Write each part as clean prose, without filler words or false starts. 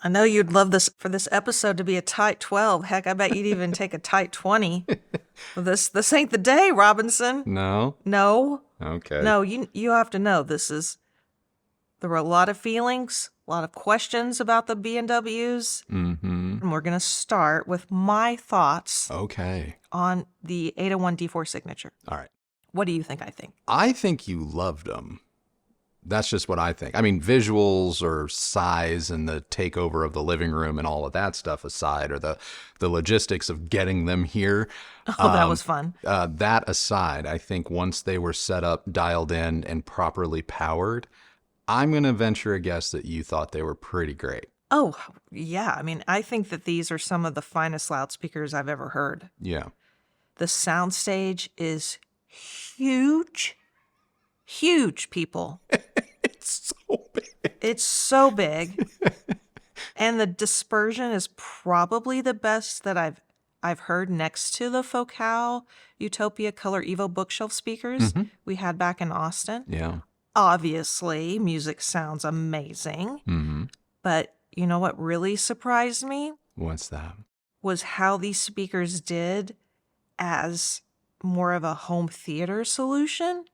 I know you'd love this for this episode to be a tight 12. Heck, I bet you'd even take a tight 20. Well, this ain't the day, Robinson. No? No. Okay. No, you have to know there were a lot of feelings, a lot of questions about the B&Ws. Mm-hmm. And we're going to start with my thoughts Okay. on the 801 D4 signature. All right. What do you think I think? I think you loved them. That's just what I think. I mean, visuals or size and the takeover of the living room and all of that stuff aside, or the logistics of getting them here. Oh, that was fun. That aside, I think once they were set up, dialed in, and properly powered, I'm going to venture a guess that you thought they were pretty great. Oh, yeah. I mean, I think that these are some of the finest loudspeakers I've ever heard. Yeah. The soundstage is huge. Huge, people. It's so big. It's so big. And the dispersion is probably the best that I've heard next to the Focal Utopia Color Evo bookshelf speakers we had back in Austin. Yeah. Obviously, music sounds amazing. Mm-hmm. But you know what really surprised me? What's that? Was how these speakers did as more of a home theater solution.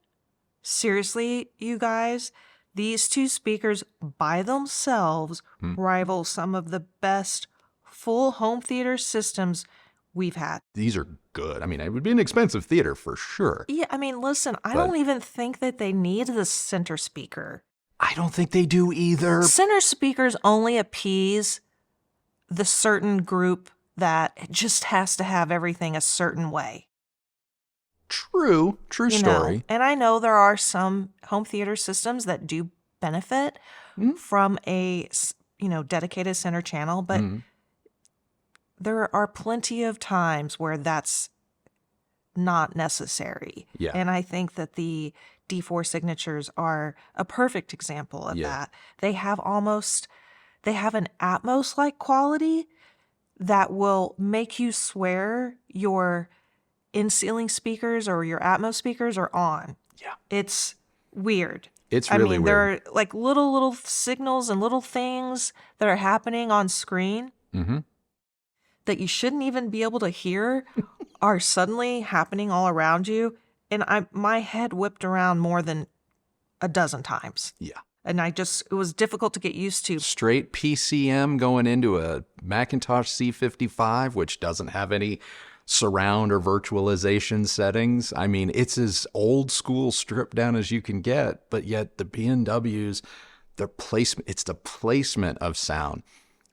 Seriously, you guys, these two speakers by themselves rival some of the best full home theater systems we've had. These are good. I mean, it would be an expensive theater for sure. Yeah, I mean, listen, I don't even think that they need the center speaker. I don't think they do either. Center speakers only appease the certain group that just has to have everything a certain way. True story. And I know there are some home theater systems that do benefit from a, dedicated center channel, but there are plenty of times where that's not necessary. Yeah. And I think that the D4 signatures are a perfect example of that. They have an Atmos-like quality that will make you swear your in-ceiling speakers or your Atmos speakers are on. Yeah. It's weird. It's really weird. There are like little signals and little things that are happening on screen that you shouldn't even be able to hear are suddenly happening all around you. And my head whipped around more than a dozen times. Yeah. And it was difficult to get used to. Straight PCM going into a Macintosh C55, which doesn't have any surround or virtualization settings. I mean, it's as old school stripped down as you can get, but yet the B&Ws, it's the placement of sound.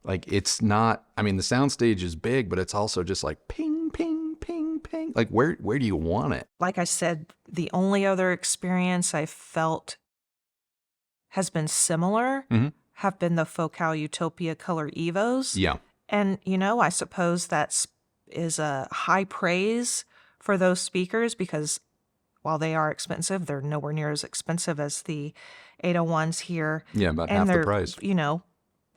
Like, it's not, I mean, the soundstage is big, but it's also just like ping, ping, ping, ping. Like, where do you want it? Like I said, the only other experience I felt has been similar have been the Focal Utopia Color Evos. Yeah. And, I suppose that's is a high praise for those speakers because while they are expensive, they're nowhere near as expensive as the 801s here. Yeah, about and half they're, the price.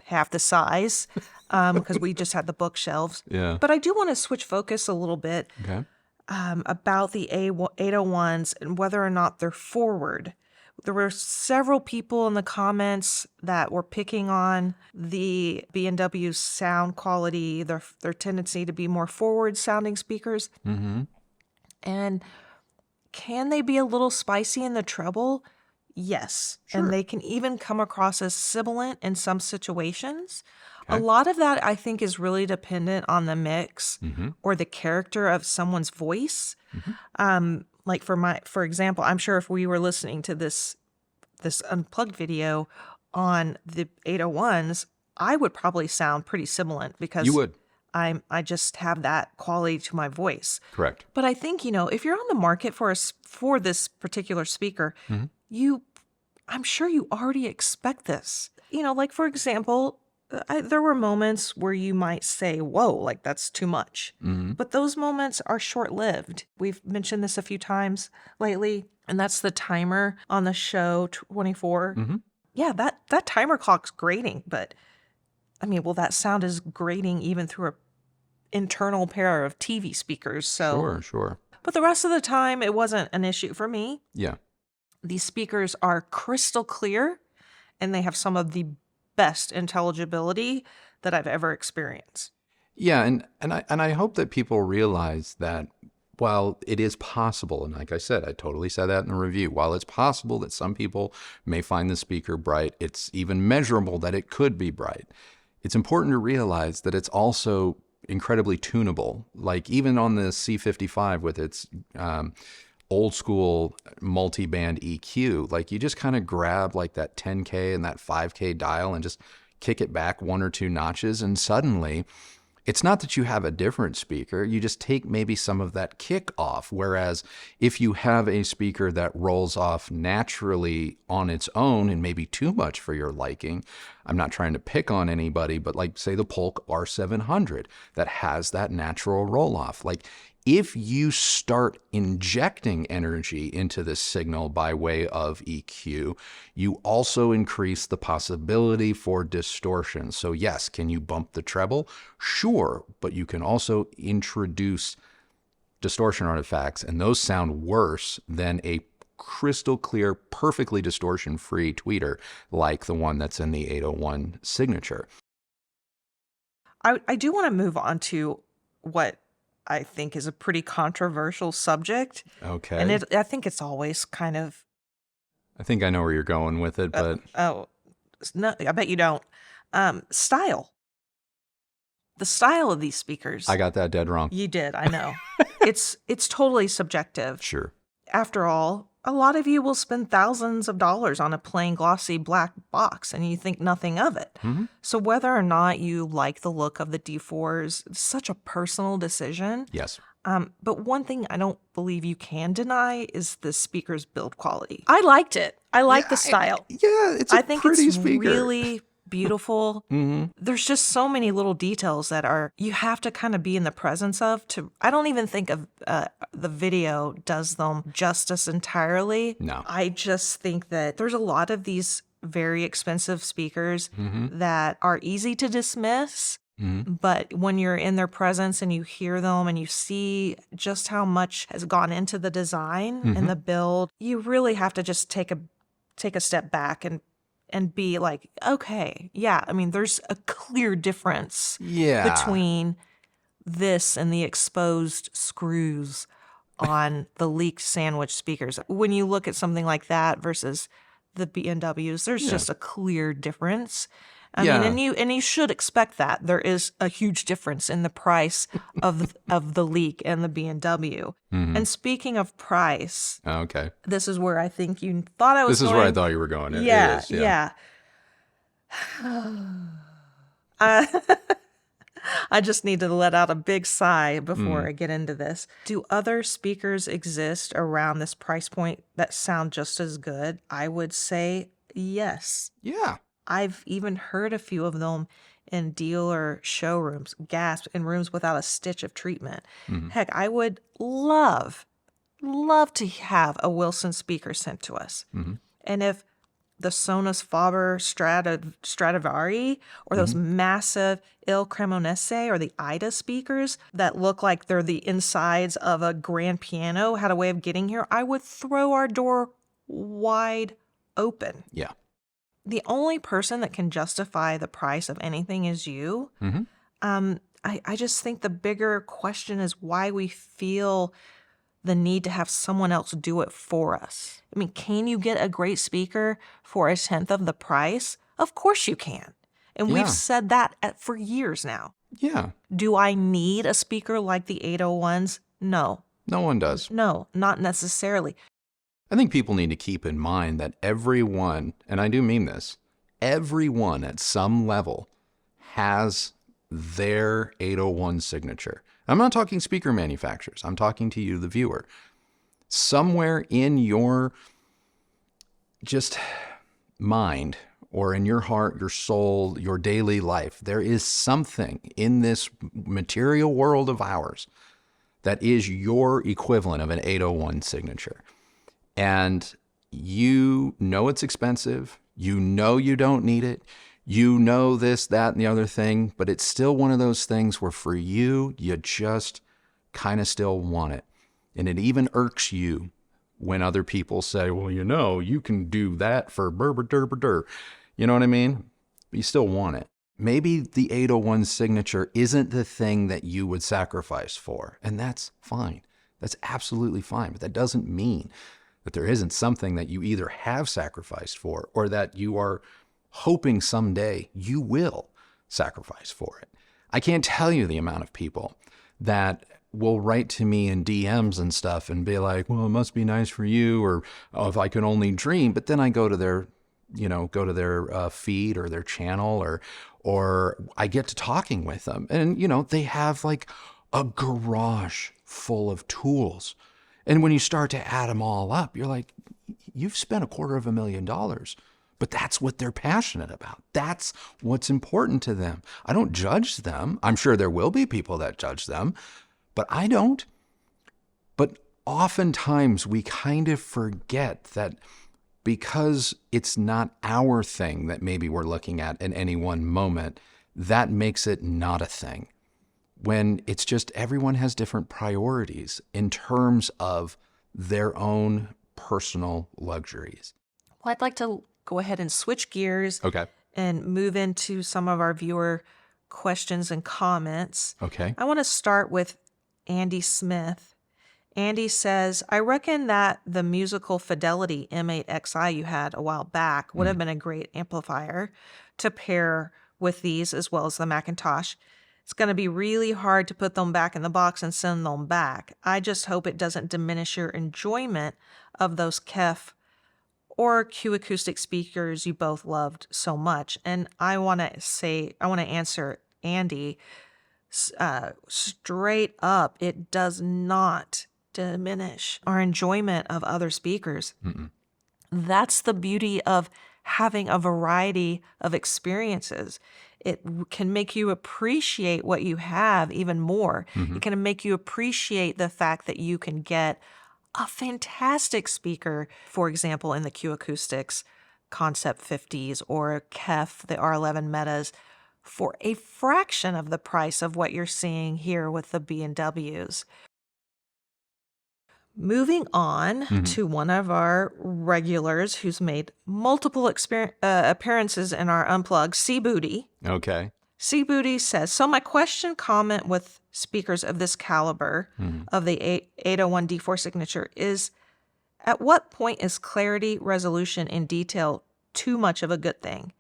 Half the size because we just had the bookshelves. Yeah. But I do want to switch focus a little bit about the 801s and whether or not they're forward. There were several people in the comments that were picking on the B&W sound quality, their tendency to be more forward-sounding speakers. Mm-hmm. And can they be a little spicy in the treble? Yes. Sure. And they can even come across as sibilant in some situations. Okay. A lot of that, I think, is really dependent on the mix or the character of someone's voice. Like for example, I'm sure if we were listening to this unplugged video on the 801s, I would probably sound pretty sibilant because you would. I just have that quality to my voice. Correct. But I think, if you're on the market for this particular speaker, I'm sure you already expect this. Like for example, there were moments where you might say, whoa, like that's too much. But those moments are short-lived. We've mentioned this a few times lately, and that's the timer on the show 24. Yeah, that timer clock's grating, but I mean, well, that sound is grating even through an internal pair of TV speakers. So Sure. But the rest of the time, it wasn't an issue for me. Yeah. These speakers are crystal clear, and they have some of the best intelligibility that I've ever experienced. Yeah, and I hope that people realize that while it is possible, and like I said, I totally said that in the review, while it's possible that some people may find the speaker bright, it's even measurable that it could be bright. It's important to realize that it's also incredibly tunable. Like even on the C55 with its old school multi-band EQ, like you just kind of grab like that 10K and that 5K dial and just kick it back 1 or 2 notches, and suddenly it's not that you have a different speaker, you just take maybe some of that kick off. Whereas if you have a speaker that rolls off naturally on its own and maybe too much for your liking, I'm not trying to pick on anybody, but like say the Polk R700 that has that natural roll off. Like if you start injecting energy into this signal by way of EQ, you also increase the possibility for distortion. So yes, can you bump the treble? Sure, but you can also introduce distortion artifacts, and those sound worse than a crystal clear, perfectly distortion-free tweeter like the one that's in the 801 signature. I do want to move on to what I think is a pretty controversial subject. Okay. And I think it's always kind of... I think I know where you're going with it, but... no, I bet you don't. Style. The style of these speakers. I got that dead wrong. You did, I know. It's totally subjective. Sure. After all, a lot of you will spend thousands of dollars on a plain glossy black box and you think nothing of it. Mm-hmm. So whether or not you like the look of the D4s, it's such a personal decision. Yes. But one thing I don't believe you can deny is the speaker's build quality. I liked it. I like the style. It's a pretty speaker. Really beautiful. Mm-hmm. There's just so many little details that you have to kind of be in the presence of. I don't even think of the video does them justice entirely. No. I just think that there's a lot of these very expensive speakers that are easy to dismiss. Mm-hmm. But when you're in their presence and you hear them and you see just how much has gone into the design and the build, you really have to just take a step back and be like, okay, yeah, I mean, there's a clear difference between this and the exposed screws on the leaked sandwich speakers. When you look at something like that versus the B&Ws, there's just a clear difference. I mean, and you should expect that. There is a huge difference in the price of the leak and the B&W. Mm-hmm. And speaking of price, okay, this is where I think you thought I was going. This is where I thought you were going. Yeah. I just need to let out a big sigh before I get into this. Do other speakers exist around this price point that sound just as good? I would say yes. Yeah. I've even heard a few of them in dealer showrooms, gasp, in rooms without a stitch of treatment. Mm-hmm. Heck, I would love to have a Wilson speaker sent to us. Mm-hmm. And if the Sonus Faber Stradivari or those massive Il Cremonese or the Aida speakers that look like they're the insides of a grand piano had a way of getting here, I would throw our door wide open. Yeah. The only person that can justify the price of anything is you. Mm-hmm. I just think the bigger question is why we feel the need to have someone else do it for us. I mean, can you get a great speaker for 1/10 of the price? Of course you can. And we've said that for years now. Yeah. Do I need a speaker like the 801s? No. No one does. No, not necessarily. I think people need to keep in mind that everyone, and I do mean this, everyone at some level has their 801 signature. I'm not talking speaker manufacturers. I'm talking to you, the viewer. Somewhere in your just mind or in your heart, your soul, your daily life, there is something in this material world of ours that is your equivalent of an 801 signature. And you know it's expensive. You know you don't need it. You know this, that, and the other thing. But it's still one of those things where for you, you just kind of still want it. And it even irks you when other people say, well, you know, you can do that for burr. You know what I mean? but you still want it. Maybe the 801 signature isn't the thing that you would sacrifice for, and that's fine. That's absolutely fine, but that doesn't mean that there isn't something that you either have sacrificed for or that you are hoping someday you will sacrifice for it. I can't tell you the amount of people that will write to me in DMs and stuff and be like, well, it must be nice for you, or oh, if I could only dream. But then I go to their feed or their channel, or I get to talking with them, and they have like a garage full of tools. And when you start to add them all up, you're like, you've spent $250,000, but that's what they're passionate about. That's what's important to them. I don't judge them. I'm sure there will be people that judge them, but I don't. But oftentimes we kind of forget that because it's not our thing that maybe we're looking at in any one moment, that makes it not a thing. When it's just everyone has different priorities in terms of their own personal luxuries. Well, I'd like to go ahead and switch gears. Okay. And move into some of our viewer questions and comments. Okay. I want to start with Andy Smith. Andy says, I reckon that the musical Fidelity M8XI you had a while back would have been a great amplifier to pair with these as well as the Macintosh. It's going to be really hard to put them back in the box and send them back. I just hope it doesn't diminish your enjoyment of those KEF or Q acoustic speakers you both loved so much. And I want to answer Andy straight up. It does not diminish our enjoyment of other speakers. Mm-mm. That's the beauty of having a variety of experiences. It can make you appreciate what you have even more. Mm-hmm. It can make you appreciate the fact that you can get a fantastic speaker, for example, in the Q Acoustics Concept 50s or KEF, the R11 Metas, for a fraction of the price of what you're seeing here with the B&Ws. Moving on to one of our regulars who's made multiple appearances in our Unplugged, C Booty. Okay. C Booty says, so my comment with speakers of this caliber of the 801 D4 signature is, at what point is clarity, resolution, and detail too much of a good thing?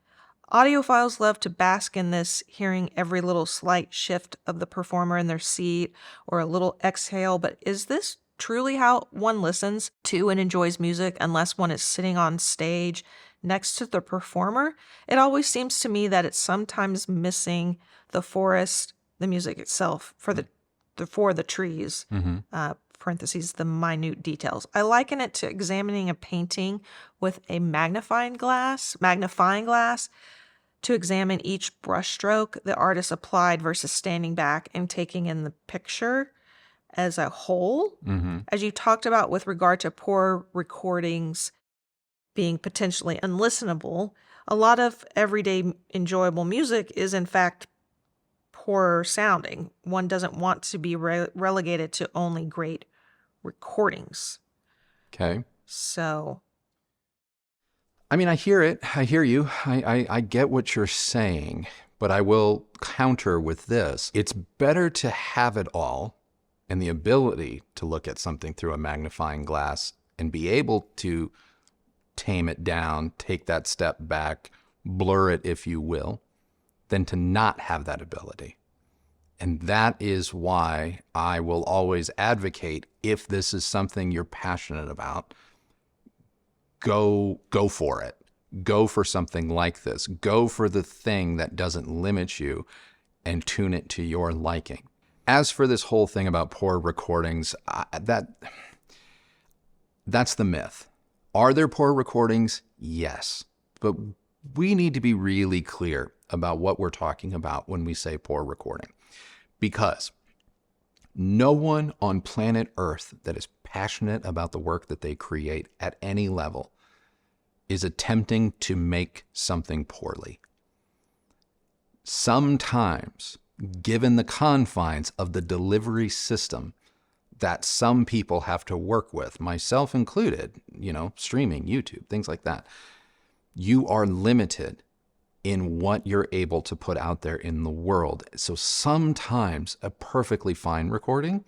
Audiophiles love to bask in this, hearing every little slight shift of the performer in their seat or a little exhale, but is this truly how one listens to and enjoys music unless one is sitting on stage next to the performer? It always seems to me that it's sometimes missing the forest, the music itself, for the trees, parentheses, the minute details. I liken it to examining a painting with a magnifying glass to examine each brushstroke the artist applied versus standing back and taking in the picture as a whole. As you talked about with regard to poor recordings being potentially unlistenable, a lot of everyday enjoyable music is in fact poor sounding. One doesn't want to be relegated to only great recordings. Okay. So, I mean, I hear it. I hear you. I get what you're saying, but I will counter with this. It's better to have it all and the ability to look at something through a magnifying glass and be able to tame it down, take that step back, blur it, if you will, than to not have that ability. And that is why I will always advocate, if this is something you're passionate about, go for it. Go for something like this. Go for the thing that doesn't limit you and tune it to your liking. As for this whole thing about poor recordings, that's the myth. Are there poor recordings? Yes. But we need to be really clear about what we're talking about when we say poor recording. Because no one on planet Earth that is passionate about the work that they create at any level is attempting to make something poorly. Sometimes, given the confines of the delivery system that some people have to work with, myself included, streaming, YouTube, things like that, you are limited in what you're able to put out there in the world. So sometimes a perfectly fine recording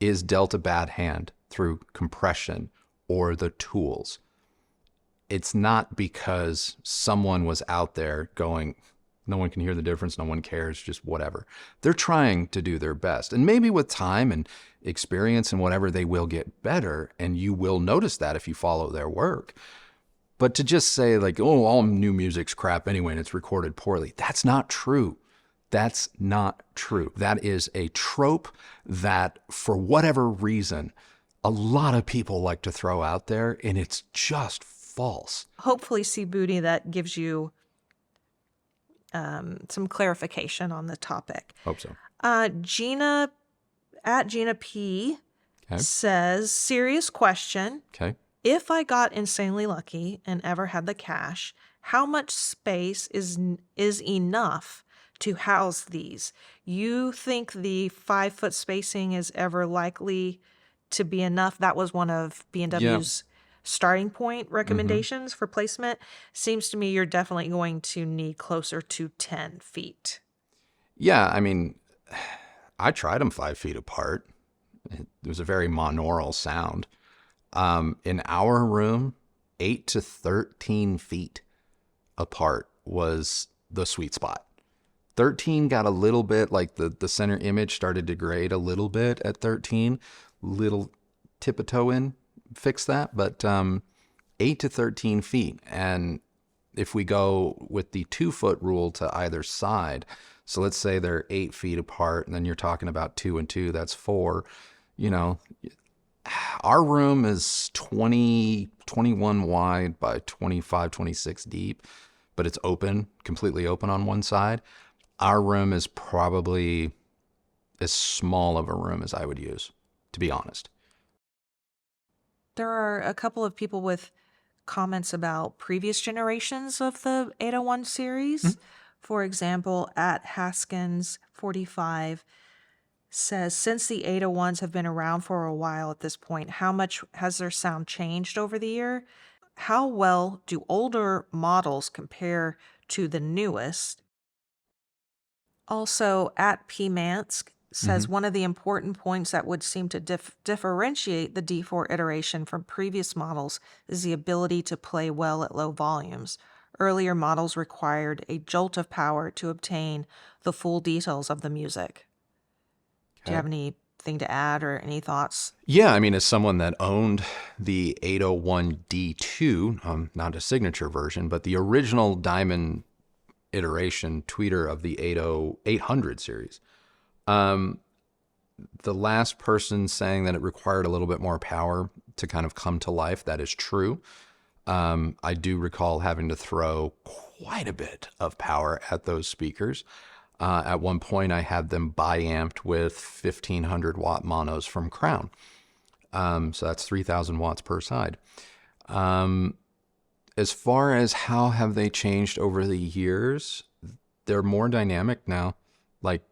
is dealt a bad hand through compression or the tools. It's not because someone was out there going, no one can hear the difference, no one cares, just whatever. They're trying to do their best. And maybe with time and experience and whatever, they will get better, and you will notice that if you follow their work. But to just say like, oh, all new music's crap anyway and it's recorded poorly, that's not true. That's not true. That is a trope that, for whatever reason, a lot of people like to throw out there, and it's just false. Hopefully, see Booty, that gives you some clarification on the topic. Hope so. Gina P Okay. says, serious question. Okay. If I got insanely lucky and ever had the cash, how much space is enough to house these? You think the 5-foot spacing is ever likely to be enough? That was one of B&W's starting point recommendations for placement. Seems to me you're definitely going to need closer to 10 feet. Yeah, I mean, I tried them 5 feet apart. It was a very monaural sound. In our room, 8 to 13 feet apart was the sweet spot. 13 got a little bit, like the center image started to degrade a little bit at 13. Little tip of toe in, fix that. But 8 to 13 feet. And if we go with the 2-foot rule to either side, so let's say they're 8 feet apart, and then you're talking about 2 and 2, that's 4, you know. Our room is 21 wide by 25, 26 deep, but it's open, completely open on one side. Our room is probably as small of a room as I would use, to be honest. There are a couple of people with comments about previous generations of the 801 series. For example, at Haskins 45 says, since the 801s have been around for a while at this point, how much has their sound changed over the year? How well do older models compare to the newest? Also, at PMansk says, one of the important points that would seem to differentiate the D4 iteration from previous models is the ability to play well at low volumes. Earlier models required a jolt of power to obtain the full details of the music. Do you have anything to add or any thoughts? Yeah, I mean, as someone that owned the 801D2, not a signature version, but the original Diamond iteration tweeter of the 800 series, the last person saying that it required a little bit more power to kind of come to life, that is true. I do recall having to throw quite a bit of power at those speakers. At one point, I had them bi-amped with 1,500 watt monos from Crown. So that's 3,000 watts per side. As far as how have they changed over the years, they're more dynamic now. Like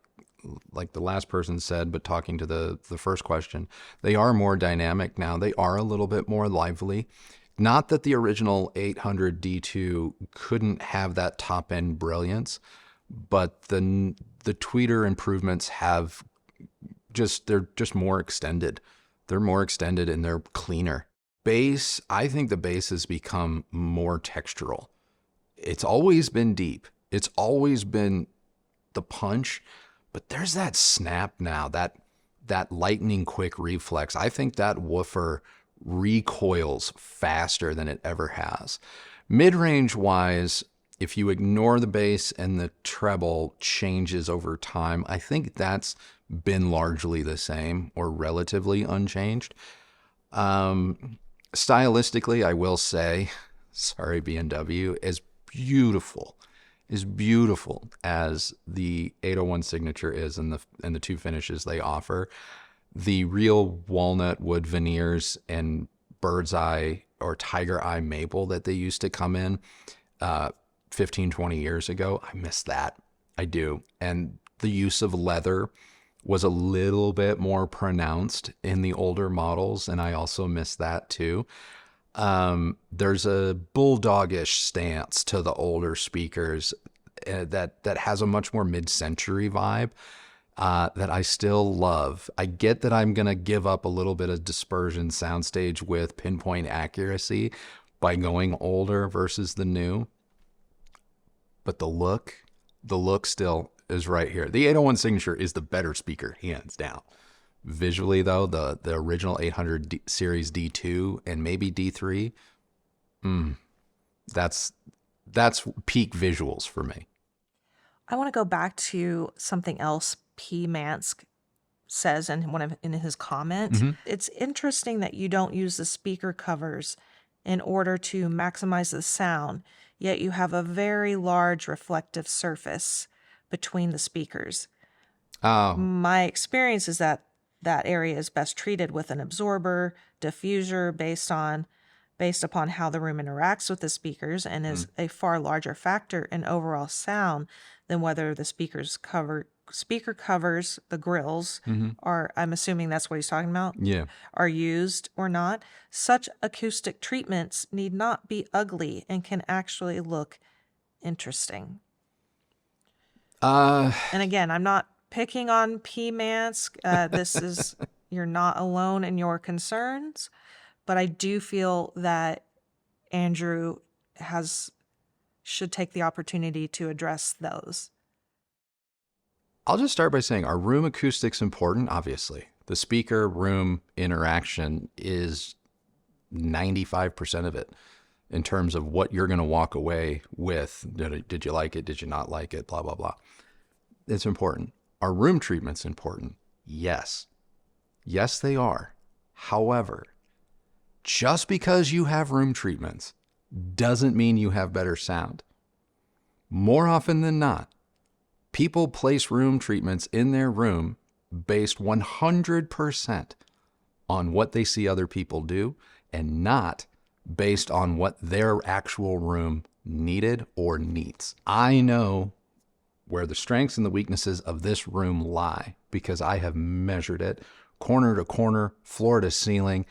the last person said, but talking to the first question, they are more dynamic now. They are a little bit more lively. Not that the original 800 D2 couldn't have that top end brilliance, but the tweeter improvements have they're just more extended. They're more extended and they're cleaner. Bass, I think the bass has become more textural. It's always been deep. It's always been the punch, but there's that snap now, that lightning quick reflex. I think that woofer recoils faster than it ever has. Mid-range wise, if you ignore the bass and the treble changes over time, I think that's been largely the same or relatively unchanged. Stylistically, I will say, sorry, B&W, as beautiful as the 801 signature is and the two finishes they offer, the real walnut wood veneers and bird's eye or tiger eye maple that they used to come in 15, 20 years ago, I miss that. I do. And the use of leather was a little bit more pronounced in the older models, and I also miss that too. There's a bulldogish stance to the older speakers that has a much more mid-century vibe that I still love. I get that I'm going to give up a little bit of dispersion soundstage with pinpoint accuracy by going older versus the new. But the look still is right here. The 801 Signature is the better speaker, hands down. Visually, though, the original 800 series D2 and maybe D3, that's peak visuals for me. I want to go back to something else P. Mansk says in his comment. It's interesting that you don't use the speaker covers in order to maximize the sound, yet you have a very large reflective surface between the speakers. Oh. My experience is that area is best treated with an absorber, diffuser based upon how the room interacts with the speakers, and is a far larger factor in overall sound than whether the speaker covers, the grills, are, I'm assuming that's what he's talking about, are used or not. Such acoustic treatments need not be ugly and can actually look interesting. And again, I'm not picking on P. Mansk. This is, you're not alone in your concerns, but I do feel that Andrew should take the opportunity to address those. I'll just start by saying our room acoustics important, obviously. The speaker room interaction is 95% of it in terms of what you're going to walk away with. Did you like it? Did you not like it? Blah, blah, blah. It's important. Are room treatments important? Yes. Yes, they are. However, just because you have room treatments doesn't mean you have better sound. More often than not, people place room treatments in their room based 100% on what they see other people do and not based on what their actual room needed or needs. I know where the strengths and the weaknesses of this room lie because I have measured it corner to corner, floor to ceiling,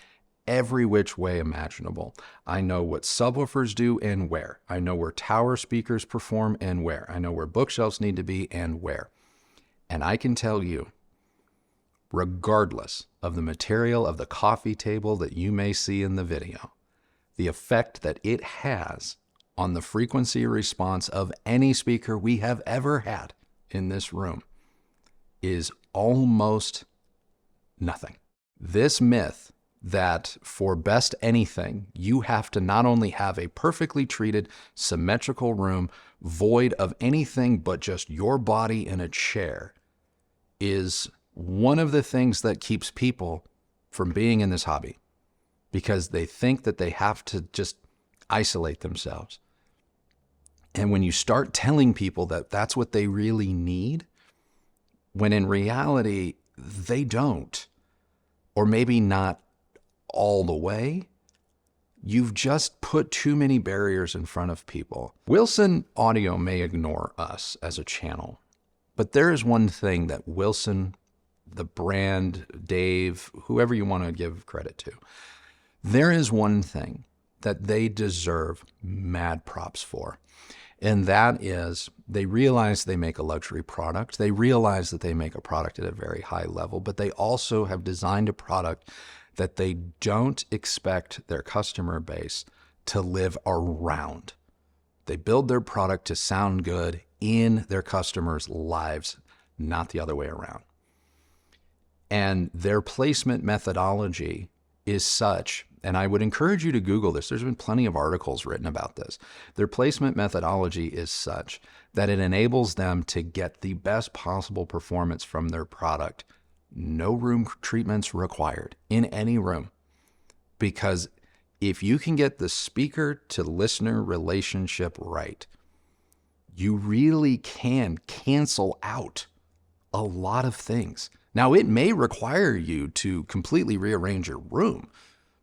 every which way imaginable. I know what subwoofers do and where. I know where tower speakers perform and where. I know where bookshelves need to be and where. And I can tell you, regardless of the material of the coffee table that you may see in the video, the effect that it has on the frequency response of any speaker we have ever had in this room is almost nothing. This myth that for best anything, you have to not only have a perfectly treated, symmetrical room void of anything but just your body in a chair is one of the things that keeps people from being in this hobby because they think that they have to just isolate themselves. And when you start telling people that that's what they really need, when in reality, they don't, or maybe not all the way, you've just put too many barriers in front of people. Wilson Audio may ignore us as a channel, but there is one thing that Wilson, the brand, Dave, whoever you want to give credit to, there is one thing that they deserve mad props for. And that is they realize they make a luxury product. They realize that they make a product at a very high level, but they also have designed a product that they don't expect their customer base to live around. They build their product to sound good in their customers' lives, not the other way around. And their placement methodology is such, and I would encourage you to Google this. There's been plenty of articles written about this. Their placement methodology is such that it enables them to get the best possible performance from their product. No room treatments required in any room. Because if you can get the speaker to listener relationship right, you really can cancel out a lot of things. Now, it may require you to completely rearrange your room,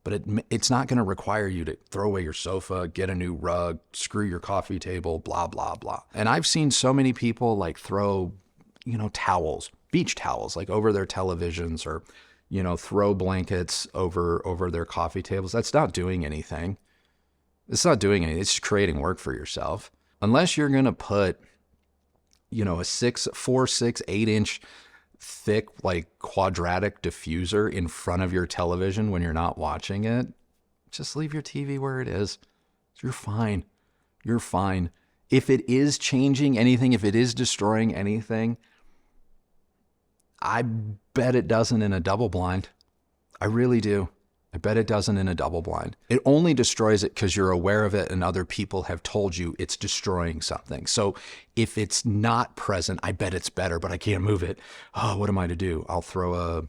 but it's not going to require you to throw away your sofa, get a new rug, screw your coffee table, blah, blah, blah. And I've seen so many people like throw, towels, beach towels, like over their televisions or, throw blankets over their coffee tables. That's not doing anything. It's not doing anything. It's just creating work for yourself. Unless you're going to put, a 8-inch thick, like quadratic diffuser in front of your television when you're not watching it, just leave your TV where it is. You're fine. You're fine. If it is changing anything, if it is destroying anything, I bet it doesn't in a double blind. I really do. I bet it doesn't in a double blind. It only destroys it because you're aware of it and other people have told you it's destroying something. So if it's not present, I bet it's better, but I can't move it. Oh, what am I to do? I'll throw a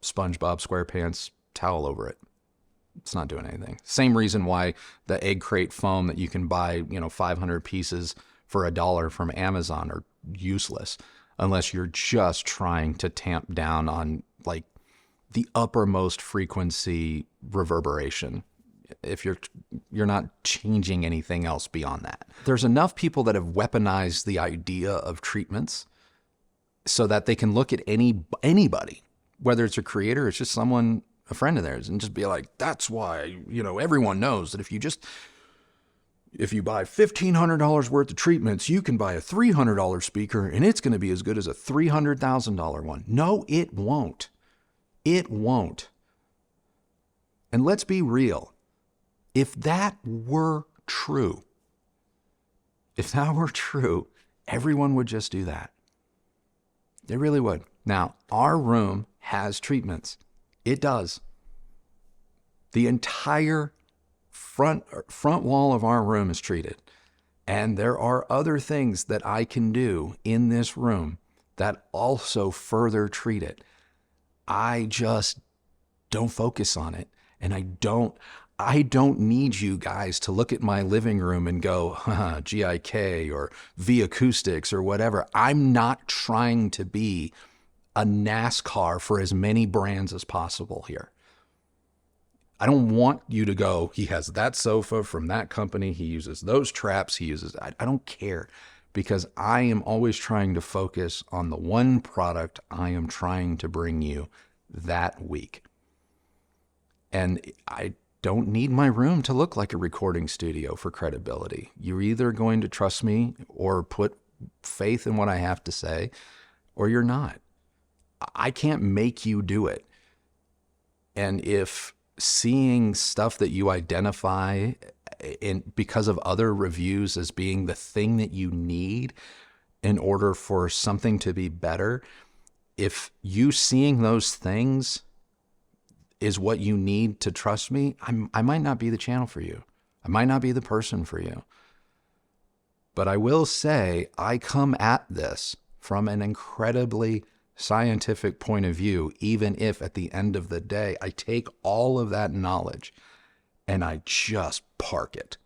SpongeBob SquarePants towel over it. It's not doing anything. Same reason why the egg crate foam that you can buy, 500 pieces for $1 from Amazon are useless unless you're just trying to tamp down on like the uppermost frequency reverberation. If you're not changing anything else beyond that. There's enough people that have weaponized the idea of treatments so that they can look at anybody, whether it's a creator or it's just someone, a friend of theirs, and just be like, that's why, everyone knows that if you buy $1,500 worth of treatments, you can buy a $300 speaker and it's going to be as good as a $300,000 one. No, it won't. It won't. And let's be real. If that were true, everyone would just do that. They really would. Now, our room has treatments. It does. The entire front wall of our room is treated. And there are other things that I can do in this room that also further treat it. I just don't focus on it. And I don't need you guys to look at my living room and go, GIK or V Acoustics or whatever. I'm not trying to be a NASCAR for as many brands as possible here. I don't want you to go, he has that sofa from that company, he uses those traps, I don't care, because I am always trying to focus on the one product I am trying to bring you that week. And I don't need my room to look like a recording studio for credibility. You're either going to trust me or put faith in what I have to say, or you're not. I can't make you do it. And if seeing stuff that you identify because of other reviews as being the thing that you need in order for something to be better, if you seeing those things is what you need to trust me, I might not be the channel for you. I might not be the person for you. But I will say I come at this from an incredibly scientific point of view, even if at the end of the day, I take all of that knowledge and I just park it.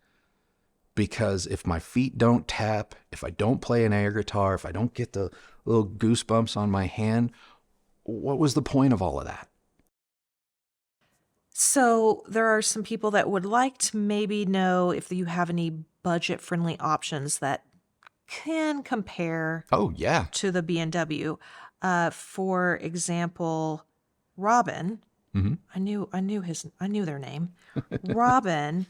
Because if my feet don't tap, if I don't play an air guitar, if I don't get the little goosebumps on my hand, what was the point of all of that? So there are some people that would like to maybe know if you have any budget-friendly options that can compare to the B&W. For example, Robin, I knew their name. Robin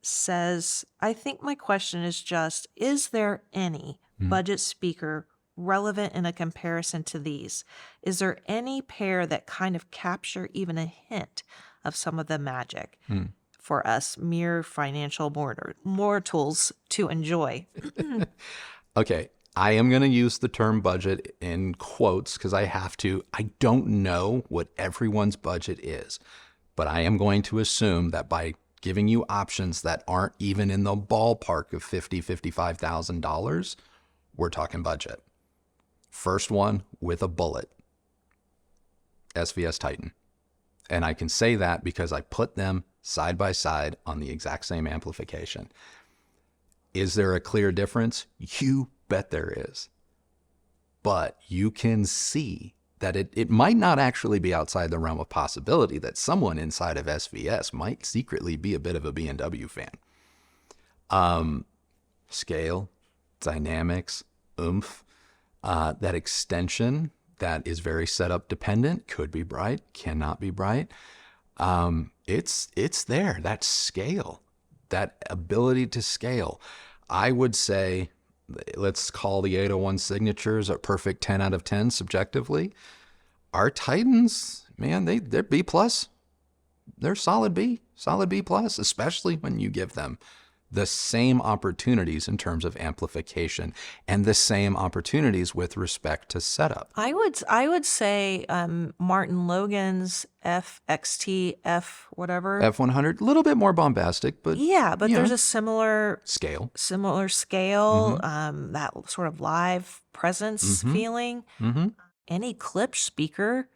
says, I think my question is just, is there any budget speaker relevant in a comparison to these? Is there any pair that kind of capture even a hint of some of the magic for us mere financial mortals to enjoy? Okay. I am going to use the term budget in quotes because I have to. I don't know what everyone's budget is, but I am going to assume that by giving you options that aren't even in the ballpark of $50,000, $55,000, we're talking budget. First one with a bullet, SVS Titan. And I can say that because I put them side by side on the exact same amplification. Is there a clear difference? You bet there is. But you can see that it might not actually be outside the realm of possibility that someone inside of SVS might secretly be a bit of a B&W fan. Scale, dynamics, oomph, that extension that is very setup dependent, could be bright, cannot be bright. It's there, that scale, that ability to scale. I would say, let's call the 801 signatures a perfect 10 out of 10 subjectively. Our Titans, man, they're B+. They're solid B+, especially when you give them the same opportunities in terms of amplification and the same opportunities with respect to setup. I would say Martin Logan's FXT F whatever F100, a little bit more bombastic, but yeah, but there's a similar scale, that sort of live presence feeling. Any Klipsch speaker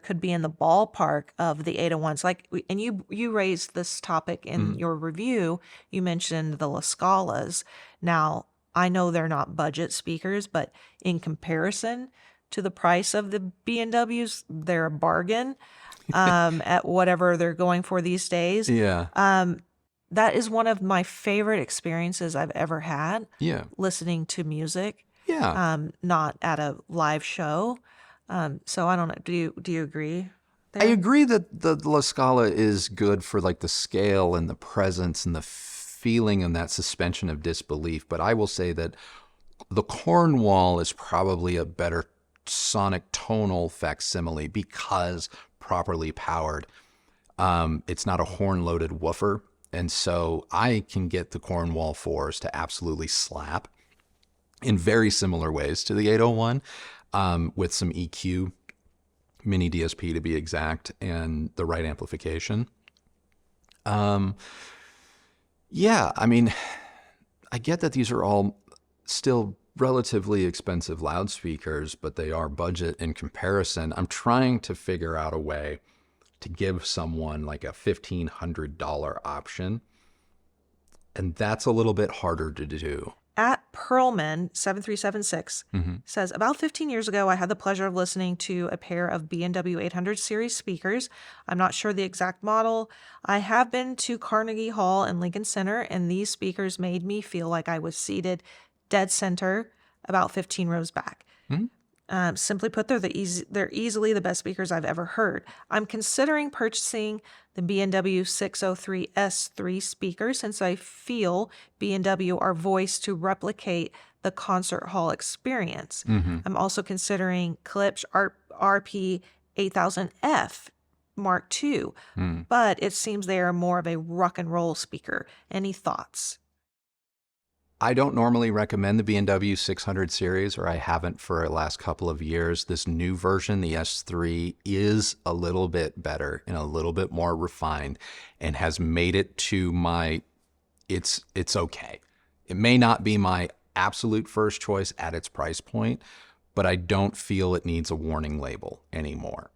could be in the ballpark of the 801s. And you raised this topic in your review. You mentioned the La Scalas. Now, I know they're not budget speakers, but in comparison to the price of the B&Ws, they're a bargain at whatever they're going for these days. Yeah. That is one of my favorite experiences I've ever had. Yeah. Listening to music. Yeah. Not at a live show. So I don't know. Do you agree there? I agree that the La Scala is good for like the scale and the presence and the feeling and that suspension of disbelief. But I will say that the Cornwall is probably a better sonic tonal facsimile because properly powered. It's not a horn-loaded woofer. And so I can get the Cornwall 4s to absolutely slap in very similar ways to the 801. With some EQ, mini DSP to be exact, and the right amplification. Yeah, I mean, I get that these are all still relatively expensive loudspeakers, but they are budget in comparison. I'm trying to figure out a way to give someone like a $1,500 option, and that's a little bit harder to do. At Perlman 7376 says, about 15 years ago, I had the pleasure of listening to a pair of B&W 800 series speakers. I'm not sure the exact model. I have been to Carnegie Hall and Lincoln Center, and these speakers made me feel like I was seated dead center about 15 rows back. Simply put, they're easily the best speakers I've ever heard. I'm considering purchasing the B&W 603S3 speaker since I feel B&W are voiced to replicate the concert hall experience. I'm also considering Klipsch RP 8000F Mark II, but it seems they are more of a rock and roll speaker. Any thoughts? I don't normally recommend the B&W 600 series, or I haven't for the last couple of years. This new version, the S3, is a little bit better and a little bit more refined and has made it to my, it's okay. It may not be my absolute first choice at its price point, but I don't feel it needs a warning label anymore.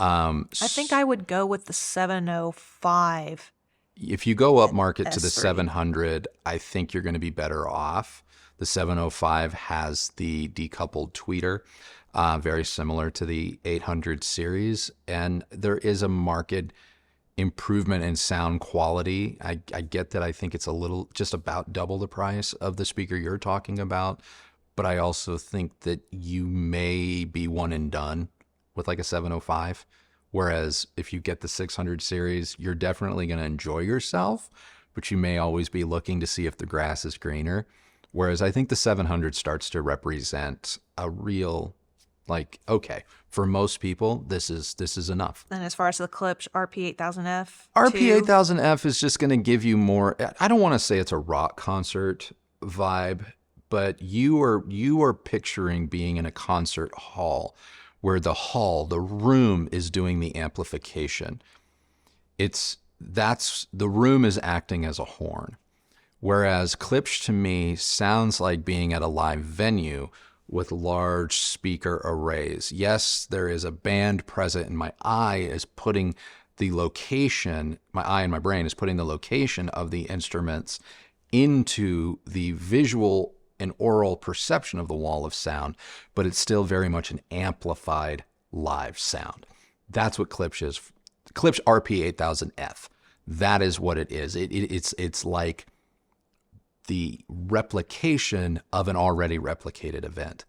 I think I would go with the 705. If you go up market to the S3. 700, I think you're going to be better off. The 705 has the decoupled tweeter, very similar to the 800 series, and there is a marked improvement in sound quality. I get that. I think it's a little, just about double the price of the speaker you're talking about, but I also think that you may be one and done with like a 705. Whereas if you get the 600 series, you're definitely going to enjoy yourself, but you may always be looking to see if the grass is greener. Whereas I think the 700 starts to represent a real, like, okay, for most people, this is enough. And as far as the Klipsch RP8000F? RP8000F is just going to give you more, I don't want to say it's a rock concert vibe, but you are picturing being in a concert hall where the room is doing the amplification. The room is acting as a horn. Whereas Klipsch to me sounds like being at a live venue with large speaker arrays. Yes, there is a band present and my eye and my brain is putting the location of the instruments into the visual an oral perception of the wall of sound, but it's still very much an amplified live sound. That's what Klipsch is. Klipsch RP8000F. That is what it is. It's like the replication of an already replicated event.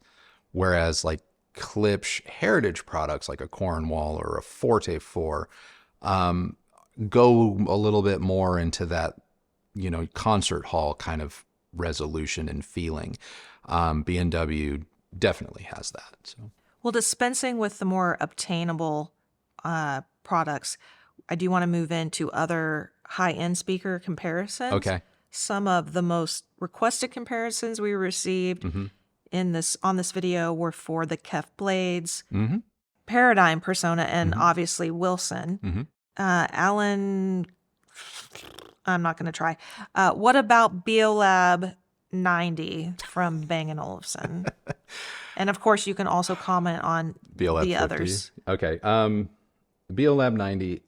Whereas like Klipsch heritage products like a Cornwall or a Forte 4 go a little bit more into that, concert hall kind of resolution and feeling. B&W definitely has that. So. Well, dispensing with the more obtainable products, I do want to move into other high-end speaker comparisons. Okay. Some of the most requested comparisons we received on this video were for the KEF Blades, Paradigm Persona, and obviously Wilson. Alan, I'm not going to try. What about Beolab 90 from Bang & Olufsen? And of course, you can also comment on Beolab the 50. others. Okay. Beolab 90,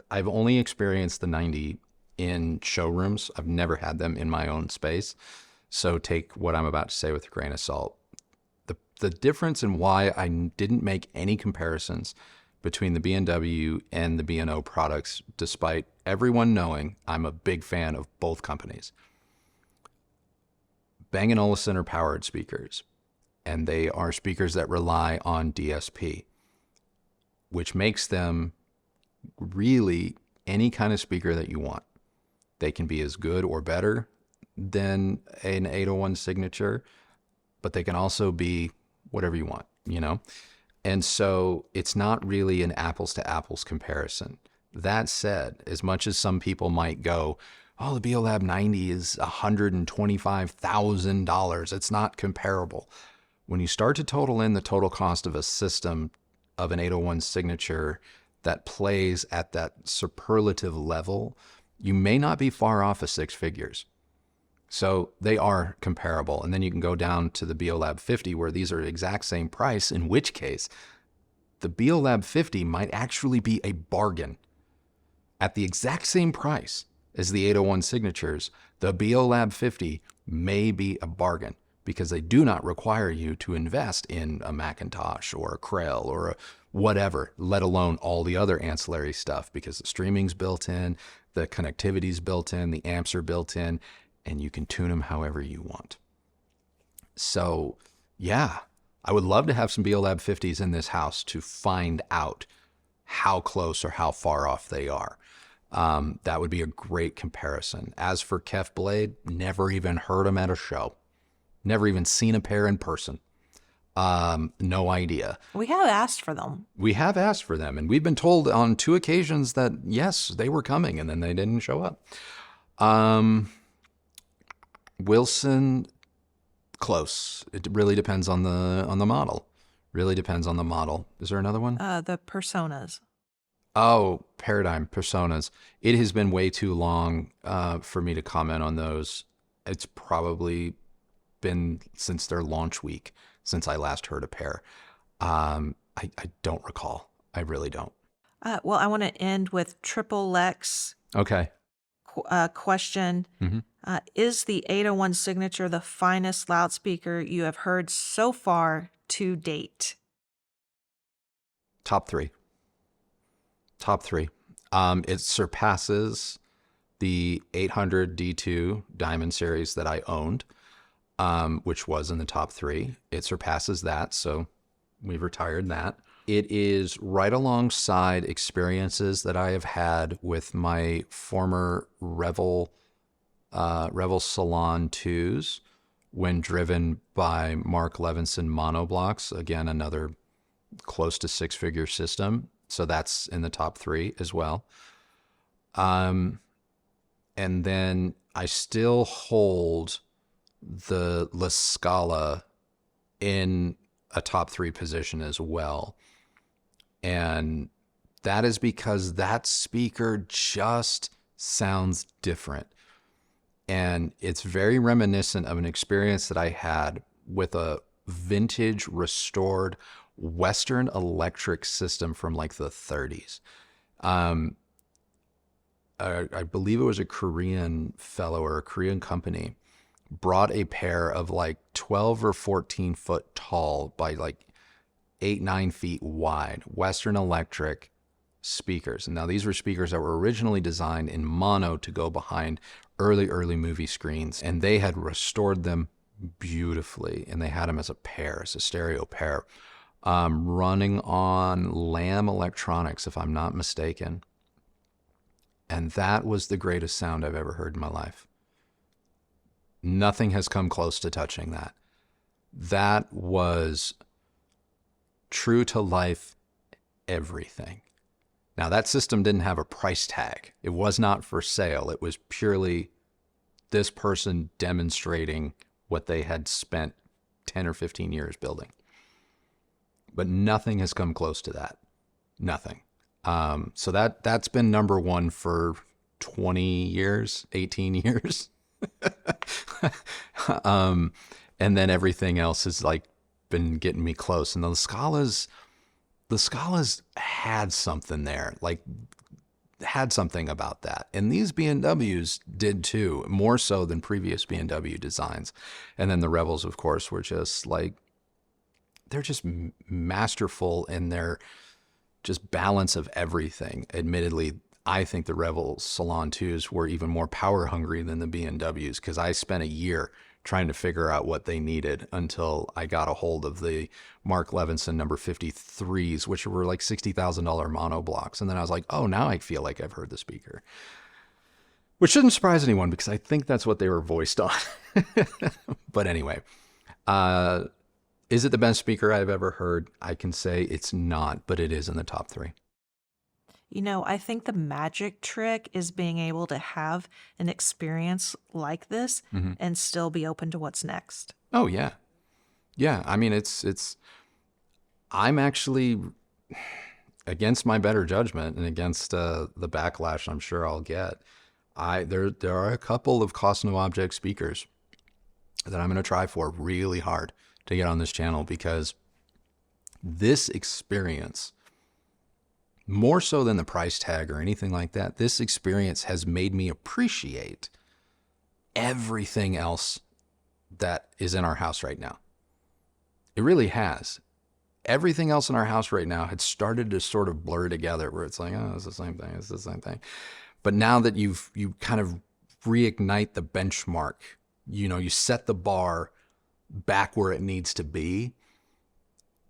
I've only experienced the 90 in showrooms. I've never had them in my own space. So take what I'm about to say with a grain of salt. The difference in why I didn't make any comparisons between the B&W and the B&O products, despite everyone knowing I'm a big fan of both companies. Bang & Olufsen are powered speakers, and they are speakers that rely on DSP, which makes them really any kind of speaker that you want. They can be as good or better than an 801 signature, but they can also be whatever you want, And so it's not really an apples to apples comparison. That said, as much as some people might go, oh, the Beolab 90 is $125,000, it's not comparable. When you start to total in the total cost of a system of an 801 signature that plays at that superlative level, you may not be far off of six figures. So they are comparable. And then you can go down to the Beolab 50 where these are the exact same price, in which case the Beolab 50 might actually be a bargain. At the exact same price as the 801 signatures, the Beolab 50 may be a bargain because they do not require you to invest in a Macintosh or a Krell or a whatever, let alone all the other ancillary stuff, because the streaming's built in, the connectivity's built in, the amps are built in, and you can tune them however you want. So, yeah, I would love to have some Beolab 50s in this house to find out how close or how far off they are. That would be a great comparison. As for KEF Blade, never even heard them at a show. Never even seen a pair in person. No idea. We have asked for them. We have asked for them, and we've been told on 2 occasions that, yes, they were coming, and then they didn't show up. Wilson, close. It really depends on the model. Really depends on the model. Is there another one? The Personas. Oh, Paradigm Personas. It has been way too long for me to comment on those. It's probably been since their launch week since I last heard a pair. I don't recall. I really don't. Well, I want to end with Triple Lex. Okay. Question. Is the 801 signature the finest loudspeaker you have heard so far to date? Top three. It surpasses the 800 D2 Diamond series that I owned, which was in the top 3. It surpasses that, so we've retired that. It is right alongside experiences that I have had with my former Revel Salon 2s when driven by Mark Levinson monoblocks. Again, another close to 6-figure system. So that's in the top 3 as well. And then I still hold the La Scala in a top 3 position as well. And that is because that speaker just sounds different. And it's very reminiscent of an experience that I had with a vintage restored Western Electric system from like the 30s. I believe it was a Korean fellow or a Korean company brought a pair of like 12 or 14 foot tall by like 8-9 feet wide Western Electric speakers. And now these were speakers that were originally designed in mono to go behind early movie screens, and they had restored them beautifully, and they had them as a pair, as a stereo pair. running on Lamb Electronics, if I'm not mistaken. And that was the greatest sound I've ever heard in my life. Nothing has come close to touching that. That was true to life everything. Now, that system didn't have a price tag. It was not for sale. It was purely this person demonstrating what they had spent 10 or 15 years building. But nothing has come close to that. Nothing. So that's been number one for 20 years, 18 years. And then everything else has like been getting me close. And the Scala's had something there, like had something about that. And these B&Ws did too, more so than previous B&W designs. And then the Revels, of course, were just like, they're just masterful in their just balance of everything. Admittedly, I think the Revel Salon 2s were even more power hungry than the B&Ws, because I spent a year trying to figure out what they needed until I got a hold of the Mark Levinson number 53s, which were like $60,000 mono blocks. And then I was like, oh, now I feel like I've heard the speaker. Which shouldn't surprise anyone, because I think that's what they were voiced on. But anyway, is it the best speaker I've ever heard? I can say it's not, but it is in the top 3. You know, I think the magic trick is being able to have an experience like this and still be open to what's next. Oh, yeah. Yeah, I mean, I'm actually, against my better judgment and against the backlash I'm sure I'll get, there are a couple of cost no object speakers that I'm going to try for really hard to get on this channel, because this experience, more so than the price tag or anything like that, this experience has made me appreciate everything else that is in our house right now. It really has. Everything else in our house right now had started to sort of blur together, where it's like, oh, it's the same thing, it's the same thing. But now that you kind of reignite the benchmark, you set the bar back where it needs to be,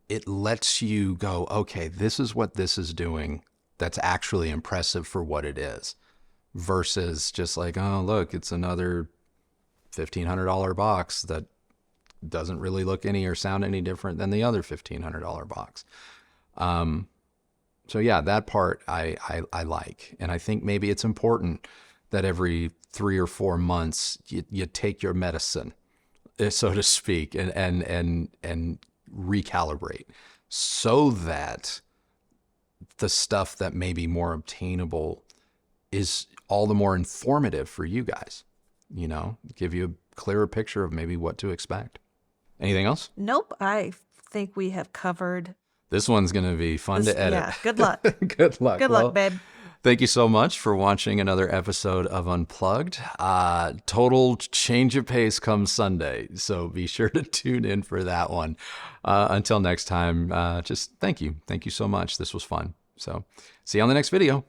it lets you go, okay, this is what this is doing that's actually impressive for what it is, versus just like, oh, look, it's another $1,500 box that doesn't really look any or sound any different than the other $1,500 box. So yeah, that part I like. And I think maybe it's important that every 3 or 4 months you take your medicine, so to speak, and recalibrate, so that the stuff that may be more obtainable is all the more informative for you guys, give you a clearer picture of maybe what to expect. Anything else? Nope. I think we have covered. This one's going to be fun to edit. Yeah. Good luck. Good luck. Good luck, babe. Thank you so much for watching another episode of Unplugged. Total change of pace comes Sunday, so be sure to tune in for that one. Until next time, just thank you. Thank you so much. This was fun. So see you on the next video.